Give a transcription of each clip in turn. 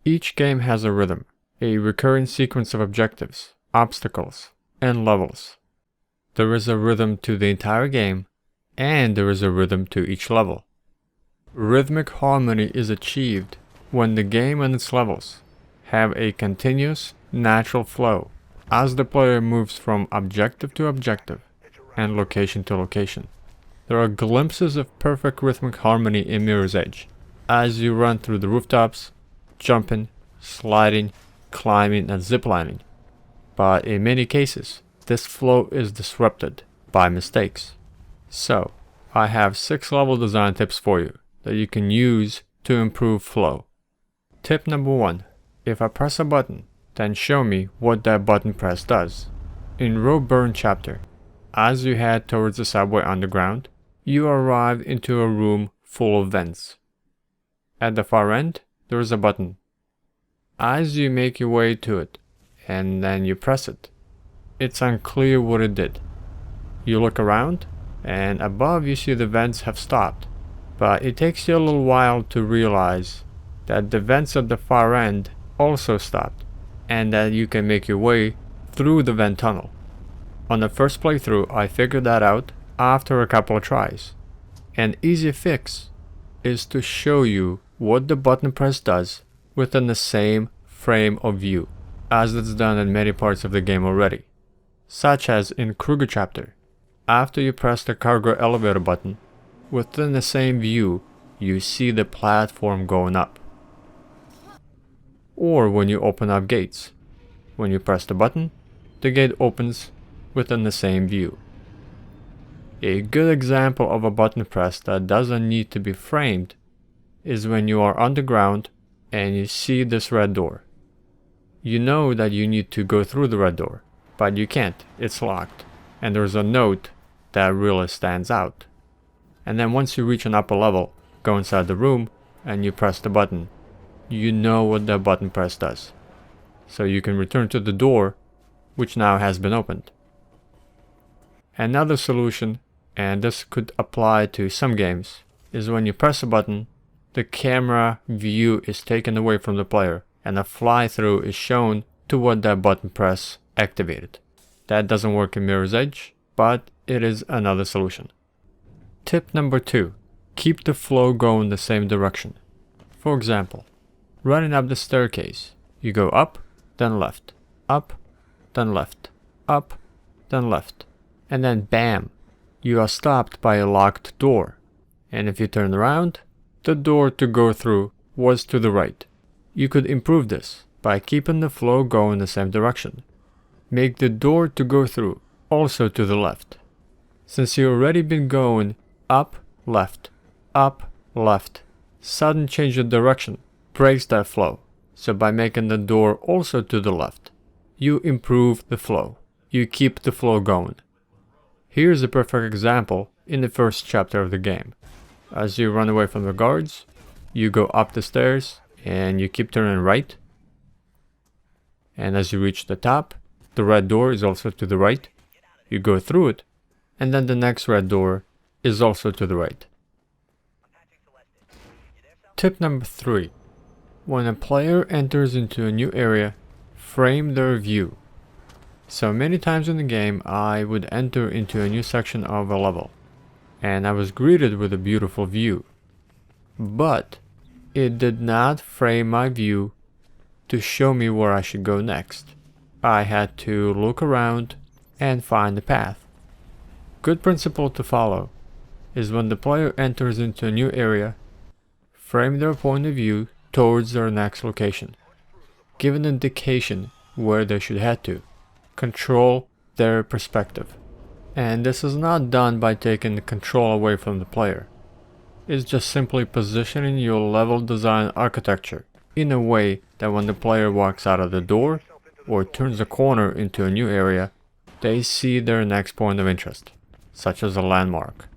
Each game has a rhythm, a recurring sequence of objectives, obstacles, and levels. There is a rhythm to the entire game, and there is a rhythm to each level. Rhythmic harmony is achieved when the game and its levels have a continuous, natural flow as the player moves from objective to objective and location to location. There are glimpses of perfect rhythmic harmony in Mirror's Edge as you run through the rooftops, jumping, sliding, climbing, and ziplining. But in many cases, this flow is disrupted by mistakes. So, I have 6 level design tips for you that you can use to improve flow. Tip number 1. If I press a button, then show me what that button press does. In Row Burn chapter, as you head towards the subway underground, you arrive into a room full of vents. At the far end, there is a button. As you make your way to it, and then you press it, it's unclear what it did. You look around, and above you see the vents have stopped, but it takes you a little while to realize that the vents at the far end also stopped, and that you can make your way through the vent tunnel. On the first playthrough, I figured that out after a couple of tries. An easy fix is to show you what the button press does within the same frame of view, as it's done in many parts of the game already. Such as in Kruger chapter, after you press the cargo elevator button, within the same view, you see the platform going up. Or when you open up gates, when you press the button, the gate opens within the same view. A good example of a button press that doesn't need to be framed is when you are underground and you see this red door. You know that you need to go through the red door, but you can't, it's locked, and there's a note that really stands out. And then once you reach an upper level, go inside the room, and you press the button, you know what the button press does. So you can return to the door, which now has been opened. Another solution, and this could apply to some games, is when you press a button, the camera view is taken away from the player, and a fly-through is shown to what that button press activated. That doesn't work in Mirror's Edge, but it is another solution. Tip number 2. Keep the flow going the same direction. For example, running up the staircase, you go up, then left, up, then left, up, then left, and then bam, you are stopped by a locked door. And if you turn around, the door to go through was to the right. You could improve this by keeping the flow going the same direction. Make the door to go through also to the left. Since you've already been going up, left, sudden change of direction breaks that flow. So by making the door also to the left, you improve the flow. You keep the flow going. Here's a perfect example in the first chapter of the game. As you run away from the guards, you go up the stairs and you keep turning right. And as you reach the top, the red door is also to the right. You go through it, and then the next red door is also to the right. Tip number 3. When a player enters into a new area, frame their view. So many times in the game, I would enter into a new section of a level, and I was greeted with a beautiful view. But it did not frame my view to show me where I should go next. I had to look around and find the path. Good principle to follow is when the player enters into a new area, frame their point of view towards their next location. Give an indication where they should head to. Control their perspective. And this is not done by taking the control away from the player. It's just simply positioning your level design architecture in a way that when the player walks out of the door or turns a corner into a new area, they see their next point of interest, such as a landmark.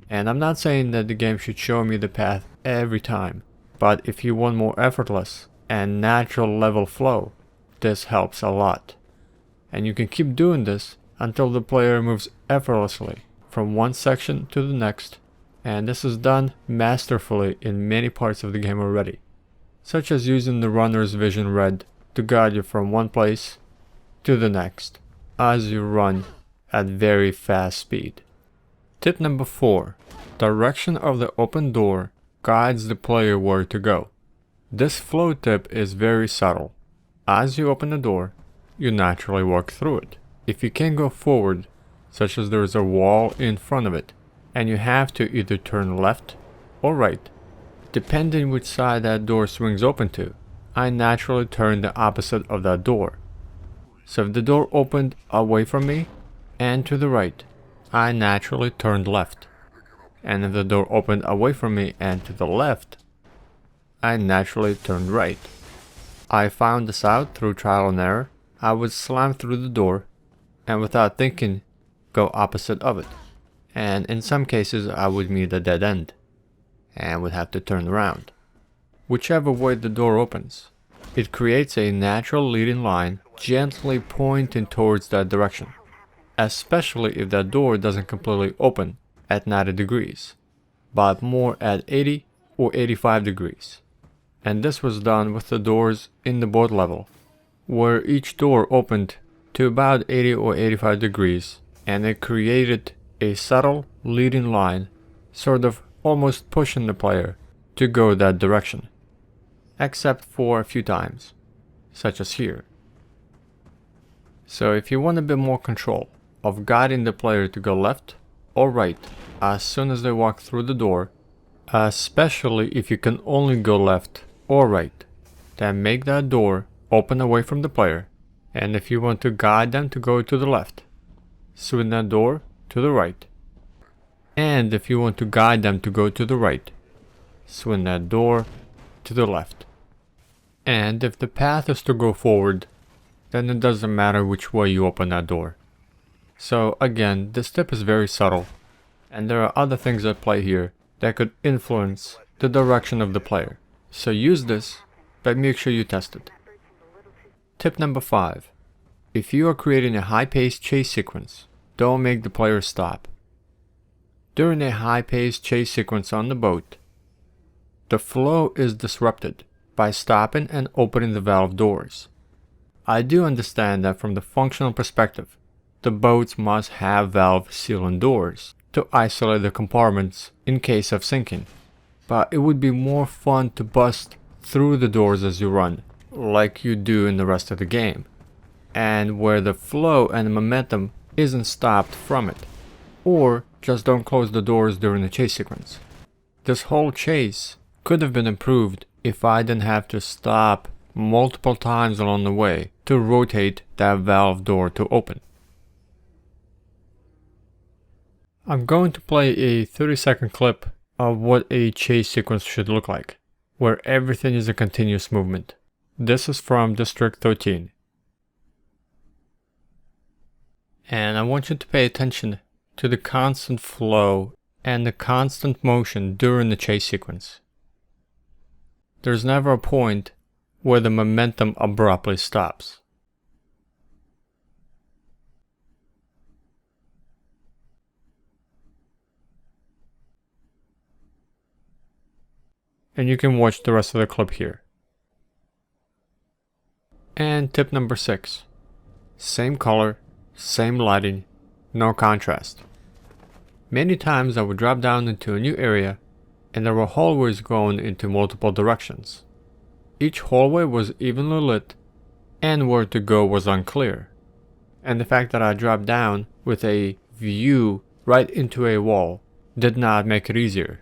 And I'm not saying that the game should show me the path every time, but if you want more effortless and natural level flow, this helps a lot. And you can keep doing this until the player moves effortlessly from one section to the next, and this is done masterfully in many parts of the game already. such as using the runner's vision red to guide you from one place to the next as you run at very fast speed. Tip number 4. Direction of the open door guides the player where to go. This flow tip is very subtle. As you open the door, you naturally walk through it. If you can't go forward, such as there is a wall in front of it, and you have to either turn left or right, depending which side that door swings open to, I naturally turn the opposite of that door. So if the door opened away from me and to the right, I naturally turned left. And if the door opened away from me and to the left, I naturally turned right. I found this out through trial and error. I would slam through the door and without thinking go opposite of it. And in some cases I would meet a dead end and would have to turn around. Whichever way the door opens, it creates a natural leading line gently pointing towards that direction, especially if that door doesn't completely open at 90 degrees, but more at 80 or 85 degrees. And this was done with the doors in the boat level, where each door opened to about 80 or 85 degrees, and it created a subtle leading line, sort of almost pushing the player to go that direction, except for a few times, such as here. So if you want a bit more control of guiding the player to go left or right as soon as they walk through the door, especially if you can only go left or right, then make that door open away from the player, and if you want to guide them to go to the left, swing that door to the right. And if you want to guide them to go to the right, swing that door to the left. And if the path is to go forward, then it doesn't matter which way you open that door. So again, this tip is very subtle, and there are other things at play here that could influence the direction of the player. So use this, but make sure you test it. Tip number 5. If you are creating a high-paced chase sequence, don't make the player stop. During a high-paced chase sequence on the boat, the flow is disrupted by stopping and opening the valve doors. I do understand that from the functional perspective, the boats must have valve sealing doors to isolate the compartments in case of sinking, but it would be more fun to bust through the doors as you run, like you do in the rest of the game, and where the flow and the momentum isn't stopped from it. Or just don't close the doors during the chase sequence. This whole chase could have been improved if I didn't have to stop multiple times along the way to rotate that valve door to open. I'm going to play a 30-second clip of what a chase sequence should look like, where everything is a continuous movement. This is from District 13. And I want you to pay attention to the constant flow and the constant motion during the chase sequence. There's never a point where the momentum abruptly stops. And you can watch the rest of the clip here. And tip number 6. Same color, same lighting, no contrast. Many times I would drop down into a new area and there were hallways going into multiple directions. Each hallway was evenly lit and where to go was unclear. And the fact that I dropped down with a view right into a wall did not make it easier.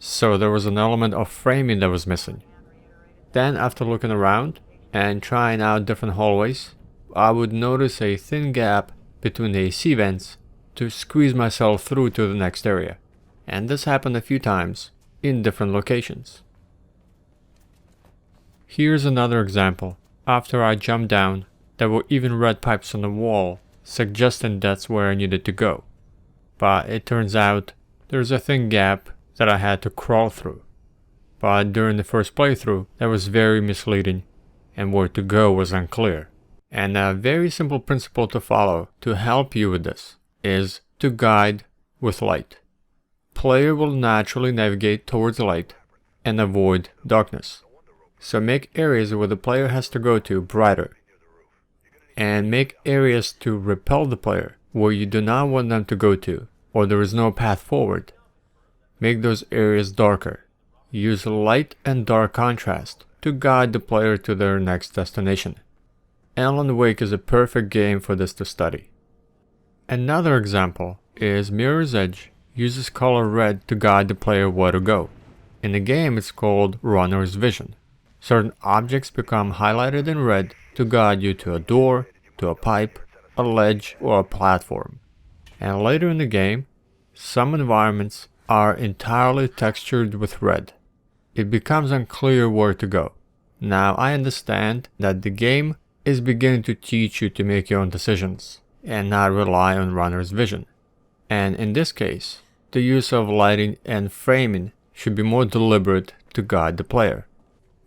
So there was an element of framing that was missing. Then after looking around and trying out different hallways, I would notice a thin gap between the AC vents to squeeze myself through to the next area. And this happened a few times in different locations. Here's another example. After I jumped down, there were even red pipes on the wall, suggesting that's where I needed to go. But it turns out there's a thin gap that I had to crawl through. But during the first playthrough, that was very misleading, and where to go was unclear. And a very simple principle to follow to help you with this is to guide with light. Player will naturally navigate towards light and avoid darkness. So make areas where the player has to go to brighter. And make areas to repel the player where you do not want them to go to, or there is no path forward. Make those areas darker. Use light and dark contrast to guide the player to their next destination. Alan Wake is a perfect game for this to study. Another example is Mirror's Edge uses color red to guide the player where to go. In the game it's called Runner's Vision. Certain objects become highlighted in red to guide you to a door, to a pipe, a ledge, or a platform. And later in the game, some environments are entirely textured with red. It becomes unclear where to go. Now I understand that the game is beginning to teach you to make your own decisions and not rely on runner's vision. And in this case, the use of lighting and framing should be more deliberate to guide the player.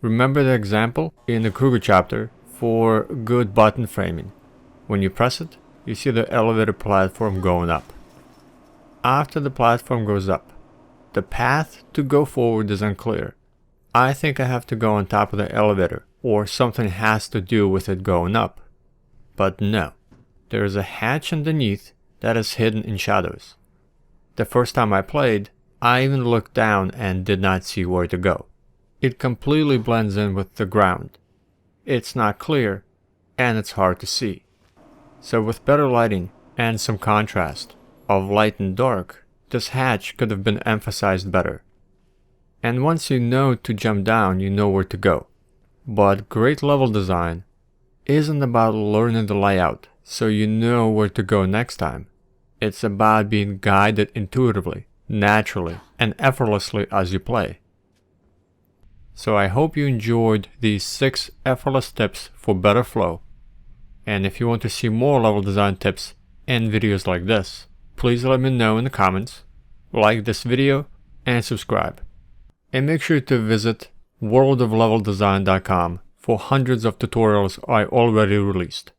Remember the example in the Kruger chapter for good button framing. When you press it, you see the elevator platform going up. After the platform goes up, the path to go forward is unclear. I think I have to go on top of the elevator, or something has to do with it going up. But no, there is a hatch underneath that is hidden in shadows. The first time I played, I even looked down and did not see where to go. It completely blends in with the ground. It's not clear, and it's hard to see. So with better lighting and some contrast of light and dark, this hatch could have been emphasized better. And once you know to jump down, you know where to go. But great level design isn't about learning the layout so you know where to go next time. It's about being guided intuitively, naturally, and effortlessly as you play. So I hope you enjoyed these 6 effortless tips for better flow. And if you want to see more level design tips and videos like this, please let me know in the comments, like this video, and subscribe. And make sure to visit worldofleveldesign.com for hundreds of tutorials I already released.